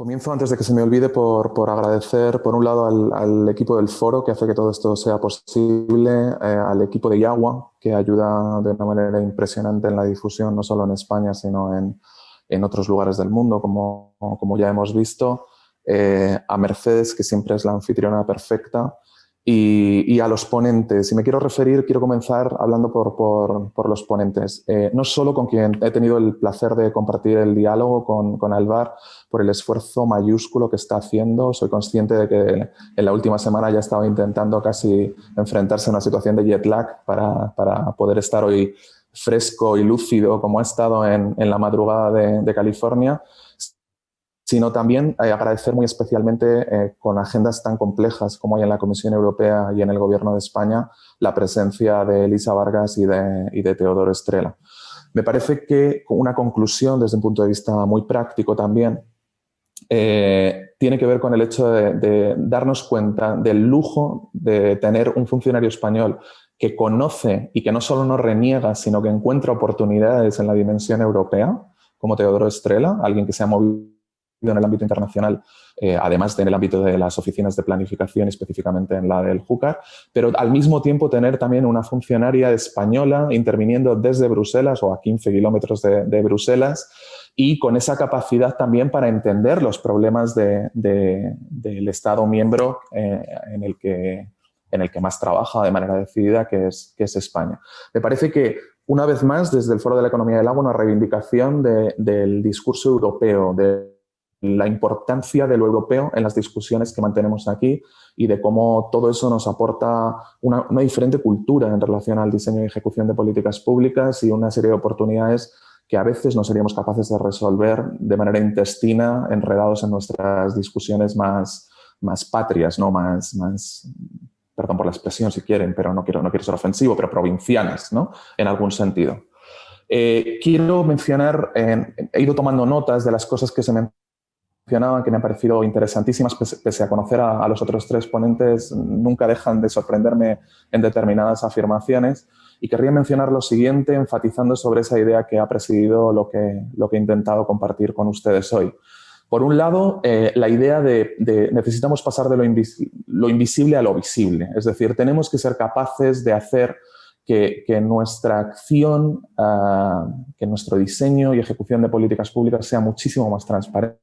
Comienzo, antes de que se me olvide, por agradecer, por un lado, al equipo del foro que hace que todo esto sea posible, al equipo de Yagua, que ayuda de una manera impresionante en la difusión, no solo en España, sino en otros lugares del mundo, como ya hemos visto, a Mercedes, que siempre es la anfitriona perfecta, y a los ponentes. Y me quiero comenzar hablando por los ponentes. No solo con quien he tenido el placer de compartir el diálogo con Alvar, por el esfuerzo mayúsculo que está haciendo. Soy consciente de que en la última semana ya estaba intentando casi enfrentarse a una situación de jet lag para poder estar hoy fresco y lúcido como ha estado en la madrugada de California, sino también agradecer muy especialmente con agendas tan complejas como hay en la Comisión Europea y en el Gobierno de España, la presencia de Elisa Vargas y de Teodoro Estrela. Me parece que una conclusión desde un punto de vista muy práctico también tiene que ver con el hecho de darnos cuenta del lujo de tener un funcionario español que conoce y que no solo no reniega, sino que encuentra oportunidades en la dimensión europea, como Teodoro Estrela, alguien que se ha movido en el ámbito internacional, además de en el ámbito de las oficinas de planificación, específicamente en la del Júcar, pero al mismo tiempo tener también una funcionaria española interviniendo desde Bruselas o a 15 kilómetros de Bruselas, y con esa capacidad también para entender los problemas del Estado miembro en el que más trabaja de manera decidida, que es España. Me parece que, una vez más, desde el Foro de la Economía del Agua, una reivindicación del discurso europeo, de la importancia de lo europeo en las discusiones que mantenemos aquí y de cómo todo eso nos aporta una diferente cultura en relación al diseño y ejecución de políticas públicas y una serie de oportunidades que a veces no seríamos capaces de resolver de manera intestina, enredados en nuestras discusiones más patrias, ¿no? más, perdón por la expresión si quieren, pero no quiero ser ofensivo, pero provincianas, ¿no? En algún sentido. Quiero mencionar, he ido tomando notas de las cosas que se mencionaban, que me han parecido interesantísimas, pese a conocer a los otros tres ponentes, nunca dejan de sorprenderme en determinadas afirmaciones. Y querría mencionar lo siguiente, enfatizando sobre esa idea que ha presidido lo que he intentado compartir con ustedes hoy. Por un lado, la idea de necesitamos pasar de lo invisible a lo visible. Es decir, tenemos que ser capaces de hacer que nuestra acción, que nuestro diseño y ejecución de políticas públicas sea muchísimo más transparente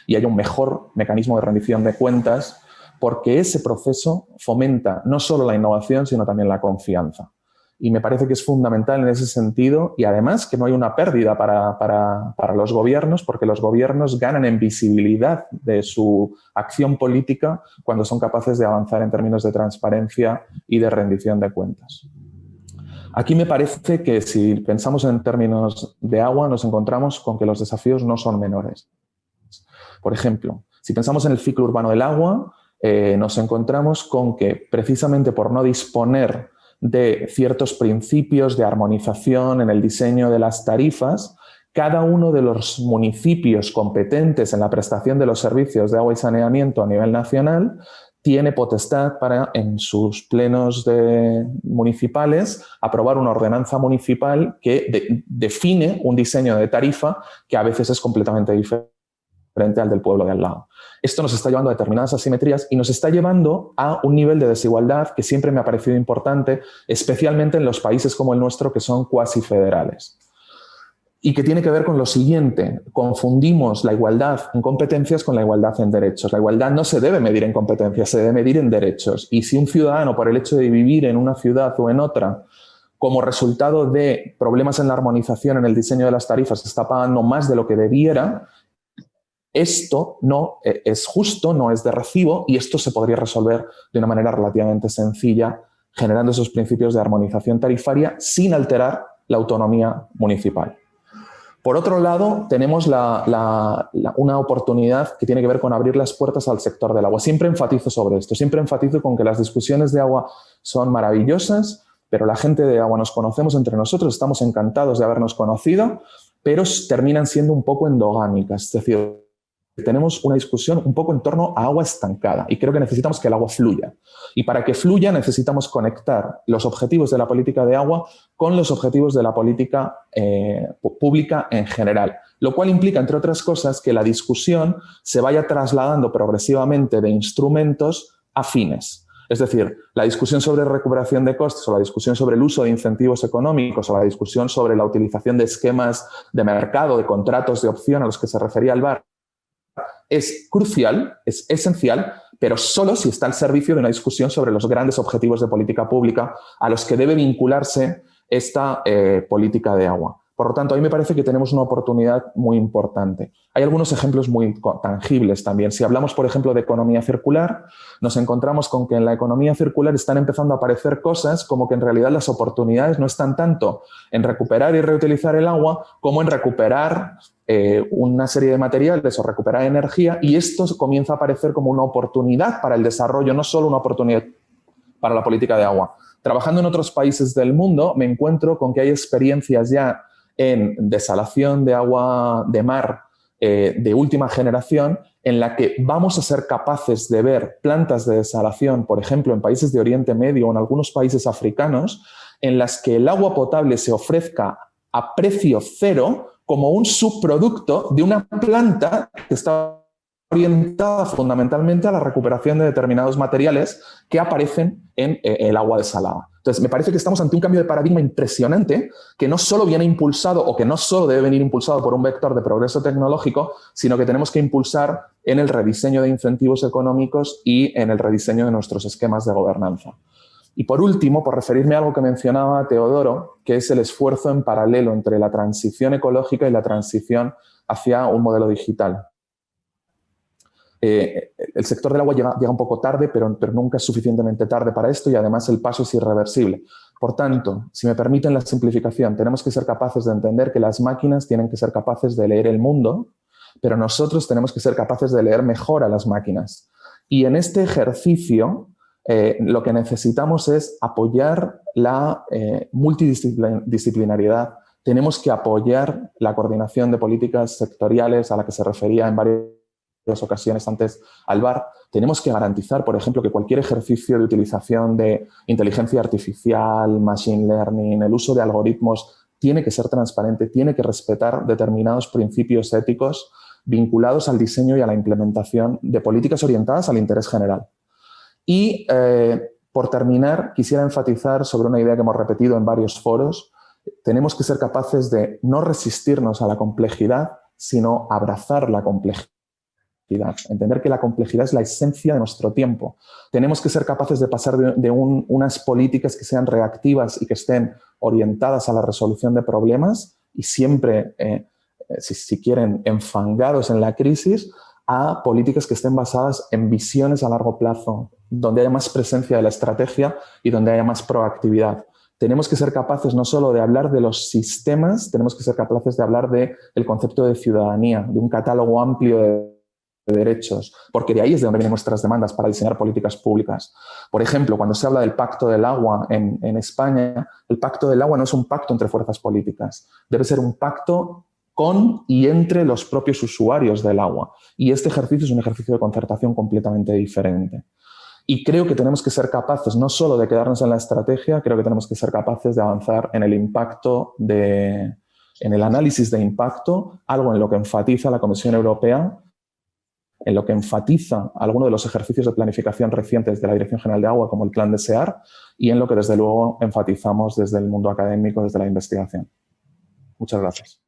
y haya un mejor mecanismo de rendición de cuentas, porque ese proceso fomenta no solo la innovación, sino también la confianza. Y me parece que es fundamental en ese sentido, y además que no hay una pérdida para los gobiernos, porque los gobiernos ganan en visibilidad de su acción política cuando son capaces de avanzar en términos de transparencia y de rendición de cuentas. Aquí me parece que si pensamos en términos de agua, nos encontramos con que los desafíos no son menores. Por ejemplo, si pensamos en el ciclo urbano del agua, nos encontramos con que precisamente por no disponer de ciertos principios de armonización en el diseño de las tarifas, cada uno de los municipios competentes en la prestación de los servicios de agua y saneamiento a nivel nacional tiene potestad para, en sus plenos municipales, aprobar una ordenanza municipal que define un diseño de tarifa que a veces es completamente diferente frente al del pueblo de al lado. Esto nos está llevando a determinadas asimetrías y nos está llevando a un nivel de desigualdad que siempre me ha parecido importante, especialmente en los países como el nuestro, que son cuasi federales. Y que tiene que ver con lo siguiente: confundimos la igualdad en competencias con la igualdad en derechos. La igualdad no se debe medir en competencias, se debe medir en derechos. Y si un ciudadano, por el hecho de vivir en una ciudad o en otra, como resultado de problemas en la armonización, en el diseño de las tarifas, está pagando más de lo que debiera, esto no es justo, no es de recibo, y esto se podría resolver de una manera relativamente sencilla, generando esos principios de armonización tarifaria sin alterar la autonomía municipal. Por otro lado, tenemos una oportunidad que tiene que ver con abrir las puertas al sector del agua. Siempre enfatizo sobre esto, siempre enfatizo con que las discusiones de agua son maravillosas, pero la gente de agua nos conocemos entre nosotros, estamos encantados de habernos conocido, pero terminan siendo un poco endogámicas, es decir, tenemos una discusión un poco en torno a agua estancada y creo que necesitamos que el agua fluya. Y para que fluya necesitamos conectar los objetivos de la política de agua con los objetivos de la política pública en general. lo cual implica, entre otras cosas, que la discusión se vaya trasladando progresivamente de instrumentos a fines. Es decir, la discusión sobre recuperación de costes o la discusión sobre el uso de incentivos económicos o la discusión sobre la utilización de esquemas de mercado, de contratos de opción a los que se refería Alvar, es crucial, es esencial, pero solo si está al servicio de una discusión sobre los grandes objetivos de política pública a los que debe vincularse esta política de agua. Por lo tanto, a mí me parece que tenemos una oportunidad muy importante. Hay algunos ejemplos muy tangibles también. Si hablamos, por ejemplo, de economía circular, nos encontramos con que en la economía circular están empezando a aparecer cosas como que en realidad las oportunidades no están tanto en recuperar y reutilizar el agua como en recuperar una serie de materiales o recuperar energía, y esto comienza a aparecer como una oportunidad para el desarrollo, no solo una oportunidad para la política de agua. Trabajando en otros países del mundo, me encuentro con que hay experiencias ya en desalación de agua de mar de última generación, en la que vamos a ser capaces de ver plantas de desalación, por ejemplo, en países de Oriente Medio o en algunos países africanos, en las que el agua potable se ofrezca a precio cero como un subproducto de una planta que está orientada fundamentalmente a la recuperación de determinados materiales que aparecen en el agua desalada. Entonces, me parece que estamos ante un cambio de paradigma impresionante que no solo viene impulsado o que no solo debe venir impulsado por un vector de progreso tecnológico, sino que tenemos que impulsar en el rediseño de incentivos económicos y en el rediseño de nuestros esquemas de gobernanza. Y por último, por referirme a algo que mencionaba Teodoro, que es el esfuerzo en paralelo entre la transición ecológica y la transición hacia un modelo digital. El sector del agua llega un poco tarde, pero nunca es suficientemente tarde para esto, y además el paso es irreversible. Por tanto, si me permiten la simplificación, tenemos que ser capaces de entender que las máquinas tienen que ser capaces de leer el mundo, pero nosotros tenemos que ser capaces de leer mejor a las máquinas. Y en este ejercicio, lo que necesitamos es apoyar la multidisciplinariedad. Tenemos que apoyar la coordinación de políticas sectoriales a la que se refería en varias ocasiones antes Alvar. Tenemos que garantizar, por ejemplo, que cualquier ejercicio de utilización de inteligencia artificial, machine learning, el uso de algoritmos, tiene que ser transparente, tiene que respetar determinados principios éticos vinculados al diseño y a la implementación de políticas orientadas al interés general. Y, por terminar, quisiera enfatizar sobre una idea que hemos repetido en varios foros. Tenemos que ser capaces de no resistirnos a la complejidad, sino abrazar la complejidad. Entender que la complejidad es la esencia de nuestro tiempo. Tenemos que ser capaces de pasar de unas políticas que sean reactivas y que estén orientadas a la resolución de problemas y siempre, si quieren, enfangados en la crisis, a políticas que estén basadas en visiones a largo plazo, donde haya más presencia de la estrategia y donde haya más proactividad. Tenemos que ser capaces no solo de hablar de los sistemas, tenemos que ser capaces de hablar del concepto de ciudadanía, de un catálogo amplio de derechos, porque de ahí es de donde vienen nuestras demandas para diseñar políticas públicas. Por ejemplo, cuando se habla del Pacto del Agua en España, el Pacto del Agua no es un pacto entre fuerzas políticas, debe ser un pacto con y entre los propios usuarios del agua. Y este ejercicio es un ejercicio de concertación completamente diferente. Y creo que tenemos que ser capaces no solo de quedarnos en la estrategia, creo que tenemos que ser capaces de avanzar en el impacto, en el análisis de impacto, algo en lo que enfatiza la Comisión Europea, en lo que enfatiza algunos de los ejercicios de planificación recientes de la Dirección General de Agua, como el Plan de SEAR, y en lo que desde luego enfatizamos desde el mundo académico, desde la investigación. Muchas gracias.